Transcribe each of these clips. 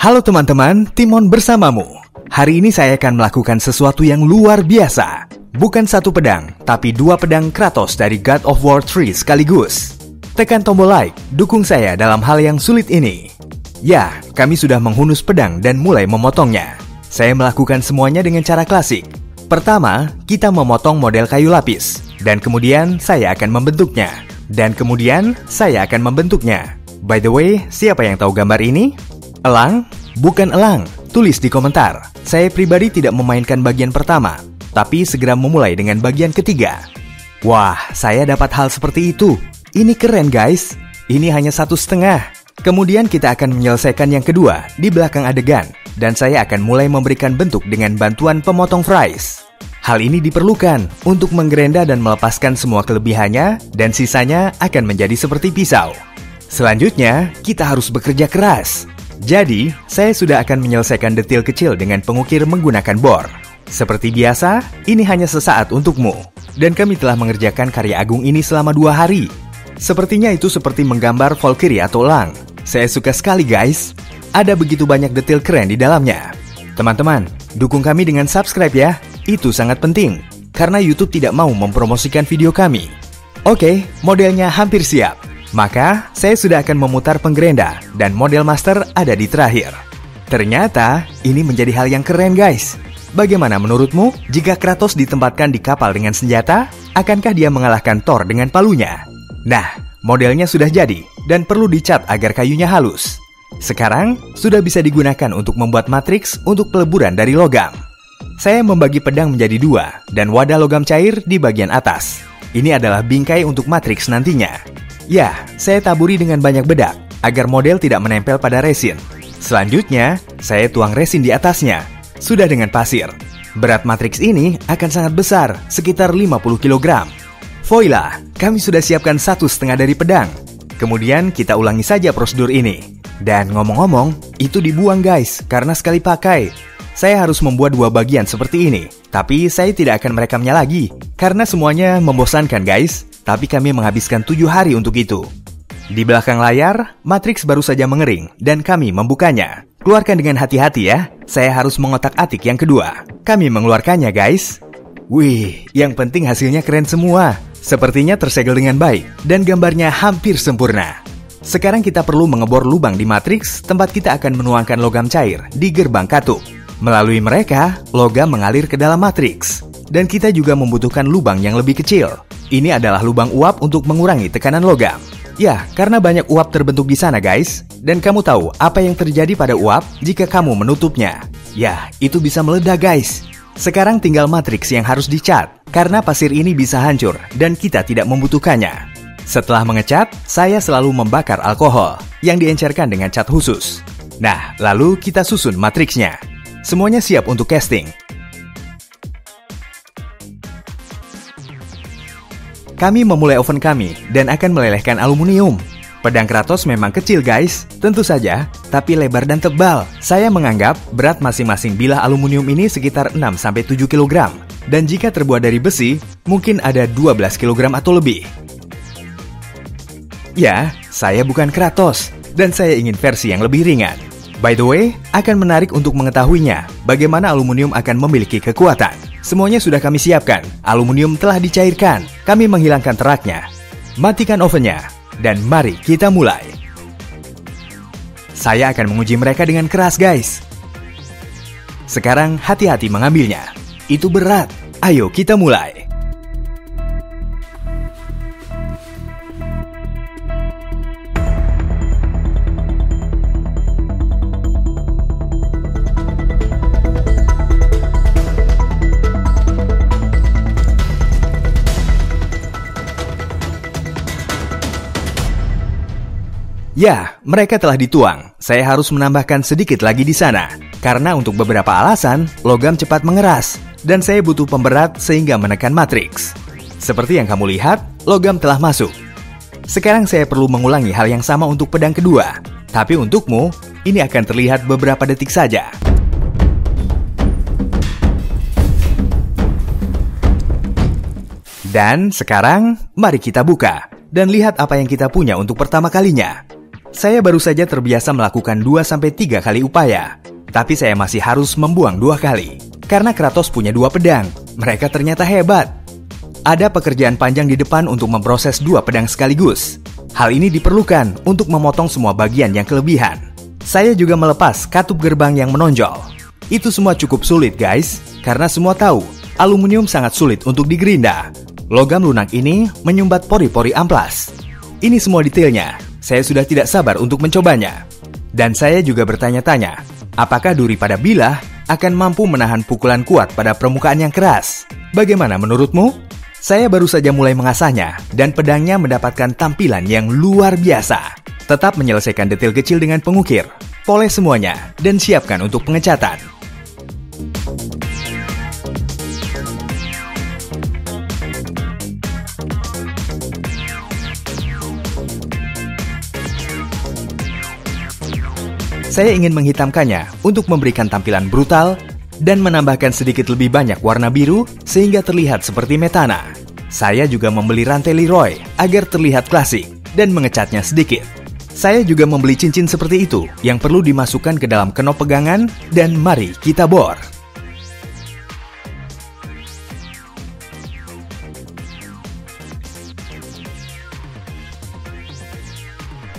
Halo teman-teman, Timon bersamamu. Hari ini saya akan melakukan sesuatu yang luar biasa. Bukan satu pedang, tapi 2 pedang Kratos dari God of War 3 sekaligus. Tekan tombol like, dukung saya dalam hal yang sulit ini. Ya, kami sudah menghunus pedang dan mulai memotongnya. Saya melakukan semuanya dengan cara klasik. Pertama, kita memotong model kayu lapis. Dan kemudian saya akan membentuknya. Dan kemudian saya akan membentuknya. By the way, siapa yang tahu gambar ini? Elang? Bukan elang. Tulis di komentar. Saya pribadi tidak memainkan bagian pertama, tapi segera memulai dengan bagian ketiga. Wah, saya dapat hal seperti itu. Ini keren guys. Ini hanya 1,5. Kemudian kita akan menyelesaikan yang kedua di belakang adegan. Dan saya akan mulai memberikan bentuk dengan bantuan pemotong fries. Hal ini diperlukan untuk menggerenda dan melepaskan semua kelebihannya, dan sisanya akan menjadi seperti pisau. Selanjutnya, kita harus bekerja keras. Jadi, saya sudah akan menyelesaikan detail kecil dengan pengukir menggunakan bor. Seperti biasa, ini hanya sesaat untukmu. Dan kami telah mengerjakan karya agung ini selama 2 hari. Sepertinya itu seperti menggambar Valkyrie atau elang. Saya suka sekali guys. Ada begitu banyak detail keren di dalamnya. Teman-teman, dukung kami dengan subscribe ya. Itu sangat penting, karena YouTube tidak mau mempromosikan video kami. Oke, modelnya hampir siap. Maka, saya sudah akan memutar penggerenda, dan model master ada di terakhir. Ternyata, ini menjadi hal yang keren guys. Bagaimana menurutmu, jika Kratos ditempatkan di kapal dengan senjata, akankah dia mengalahkan Thor dengan palunya? Nah, modelnya sudah jadi, dan perlu dicat agar kayunya halus. Sekarang, sudah bisa digunakan untuk membuat matriks untuk peleburan dari logam. Saya membagi pedang menjadi 2, dan wadah logam cair di bagian atas. Ini adalah bingkai untuk matriks nantinya. Ya, saya taburi dengan banyak bedak, agar model tidak menempel pada resin. Selanjutnya, saya tuang resin di atasnya, sudah dengan pasir. Berat matriks ini akan sangat besar, sekitar 50 kg. Voila, kami sudah siapkan 1,5 dari pedang. Kemudian kita ulangi saja prosedur ini. Dan ngomong-ngomong, itu dibuang guys, karena sekali pakai. Saya harus membuat 2 bagian seperti ini. Tapi saya tidak akan merekamnya lagi, karena semuanya membosankan guys. Tapi kami menghabiskan 7 hari untuk itu. Di belakang layar, matriks baru saja mengering, dan kami membukanya. Keluarkan dengan hati-hati ya, saya harus mengotak-atik yang kedua. Kami mengeluarkannya guys. Wih, yang penting hasilnya keren semua. Sepertinya tersegel dengan baik, dan gambarnya hampir sempurna. Sekarang kita perlu mengebor lubang di matriks, tempat kita akan menuangkan logam cair di gerbang katup. Melalui mereka, logam mengalir ke dalam matriks. Dan kita juga membutuhkan lubang yang lebih kecil. Ini adalah lubang uap untuk mengurangi tekanan logam. Ya, karena banyak uap terbentuk di sana guys. Dan kamu tahu apa yang terjadi pada uap jika kamu menutupnya. Ya, itu bisa meledak guys. Sekarang tinggal matriks yang harus dicat, karena pasir ini bisa hancur dan kita tidak membutuhkannya. Setelah mengecat, saya selalu membakar alkohol yang diencerkan dengan cat khusus. Nah, lalu kita susun matriksnya. Semuanya siap untuk casting. Kami memulai oven kami dan akan melelehkan aluminium. Pedang Kratos memang kecil guys, tentu saja, tapi lebar dan tebal. Saya menganggap berat masing-masing bilah aluminium ini sekitar 6-7 kg. Dan jika terbuat dari besi, mungkin ada 12 kg atau lebih. Ya, saya bukan Kratos, dan saya ingin versi yang lebih ringan. By the way, akan menarik untuk mengetahuinya bagaimana aluminium akan memiliki kekuatan. Semuanya sudah kami siapkan, aluminium telah dicairkan, kami menghilangkan teraknya. Matikan ovennya, dan mari kita mulai. Saya akan menguji mereka dengan keras guys. Sekarang hati-hati mengambilnya, itu berat. Ayo kita mulai. Ya, mereka telah dituang. Saya harus menambahkan sedikit lagi di sana. Karena untuk beberapa alasan, logam cepat mengeras. Dan saya butuh pemberat sehingga menekan matriks. Seperti yang kamu lihat, logam telah masuk. Sekarang saya perlu mengulangi hal yang sama untuk pedang kedua. Tapi untukmu, ini akan terlihat beberapa detik saja. Dan sekarang, mari kita buka. Dan lihat apa yang kita punya untuk pertama kalinya. Saya baru saja terbiasa melakukan 2-3 kali upaya, tapi saya masih harus membuang 2 kali. Karena Kratos punya 2 pedang, mereka ternyata hebat. Ada pekerjaan panjang di depan untuk memproses 2 pedang sekaligus. Hal ini diperlukan untuk memotong semua bagian yang kelebihan. Saya juga melepas katup gerbang yang menonjol. Itu semua cukup sulit guys, karena semua tahu aluminium sangat sulit untuk digerinda. Logam lunak ini menyumbat pori-pori amplas. Ini semua detailnya, saya sudah tidak sabar untuk mencobanya. Dan saya juga bertanya-tanya, apakah duri pada bilah akan mampu menahan pukulan kuat pada permukaan yang keras? Bagaimana menurutmu? Saya baru saja mulai mengasahnya, dan pedangnya mendapatkan tampilan yang luar biasa. Tetap menyelesaikan detail kecil dengan pengukir, poles semuanya, dan siapkan untuk pengecatan. Saya ingin menghitamkannya untuk memberikan tampilan brutal dan menambahkan sedikit lebih banyak warna biru sehingga terlihat seperti metana. Saya juga membeli rantai Leroy agar terlihat klasik dan mengecatnya sedikit. Saya juga membeli cincin seperti itu yang perlu dimasukkan ke dalam kenop pegangan dan mari kita bor.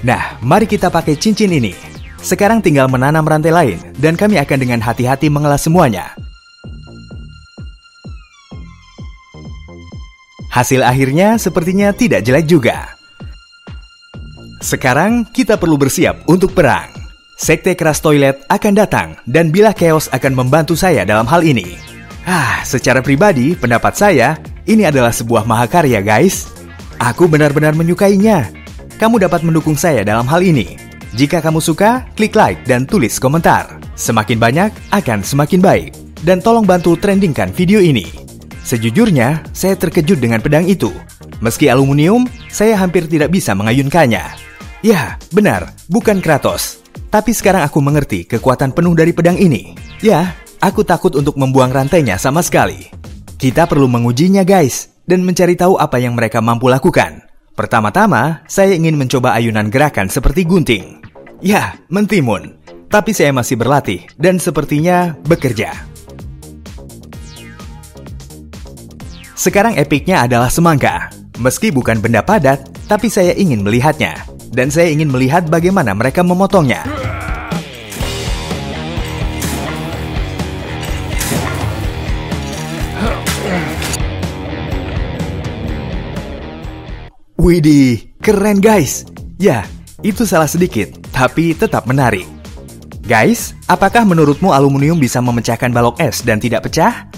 Nah, mari kita pakai cincin ini. Sekarang tinggal menanam rantai lain, dan kami akan dengan hati-hati mengelas semuanya. Hasil akhirnya sepertinya tidak jelek juga. Sekarang kita perlu bersiap untuk perang. Sekte Keras Toilet akan datang, dan Bilah Chaos akan membantu saya dalam hal ini. Secara pribadi, pendapat saya, ini adalah sebuah mahakarya guys. Aku benar-benar menyukainya. Kamu dapat mendukung saya dalam hal ini. Jika kamu suka, klik like dan tulis komentar. Semakin banyak, akan semakin baik. Dan tolong bantu trendingkan video ini. Sejujurnya, saya terkejut dengan pedang itu. Meski aluminium, saya hampir tidak bisa mengayunkannya. Ya, benar, bukan Kratos. Tapi sekarang aku mengerti kekuatan penuh dari pedang ini. Ya, aku takut untuk membuang rantainya sama sekali. Kita perlu mengujinya guys, dan mencari tahu apa yang mereka mampu lakukan. Pertama-tama, saya ingin mencoba ayunan gerakan seperti gunting. Ya, mentimun. Tapi saya masih berlatih dan sepertinya bekerja. Sekarang epicnya adalah semangka. Meski bukan benda padat, tapi saya ingin melihatnya. Dan saya ingin melihat bagaimana mereka memotongnya. Widih, keren guys. Ya, itu salah sedikit, tapi tetap menarik. Guys, apakah menurutmu aluminium bisa memecahkan balok es dan tidak pecah?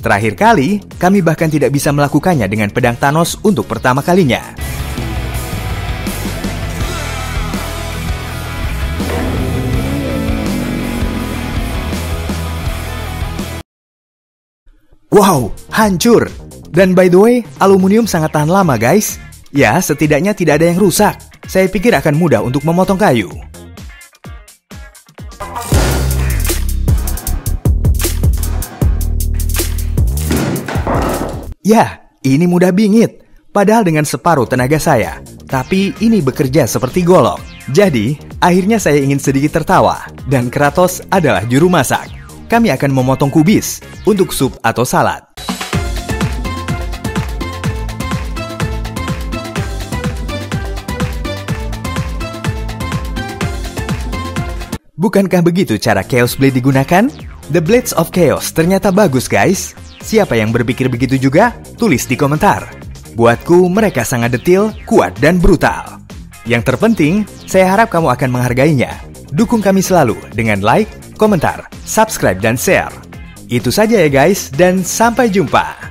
Terakhir kali, kami bahkan tidak bisa melakukannya dengan pedang Thanos untuk pertama kalinya. Wow, hancur! Dan by the way, aluminium sangat tahan lama guys. Ya, setidaknya tidak ada yang rusak. Saya pikir akan mudah untuk memotong kayu. Ya, ini mudah bingit. Padahal dengan separuh tenaga saya. Tapi ini bekerja seperti golok. Jadi, akhirnya saya ingin sedikit tertawa. Dan Kratos adalah juru masak. Kami akan memotong kubis untuk sup atau salad. Bukankah begitu cara Chaos Blade digunakan? The Blades of Chaos ternyata bagus guys. Siapa yang berpikir begitu juga? Tulis di komentar. Buatku mereka sangat detail, kuat, dan brutal. Yang terpenting, saya harap kamu akan menghargainya. Dukung kami selalu dengan like, komentar, subscribe, dan share. Itu saja ya guys, dan sampai jumpa.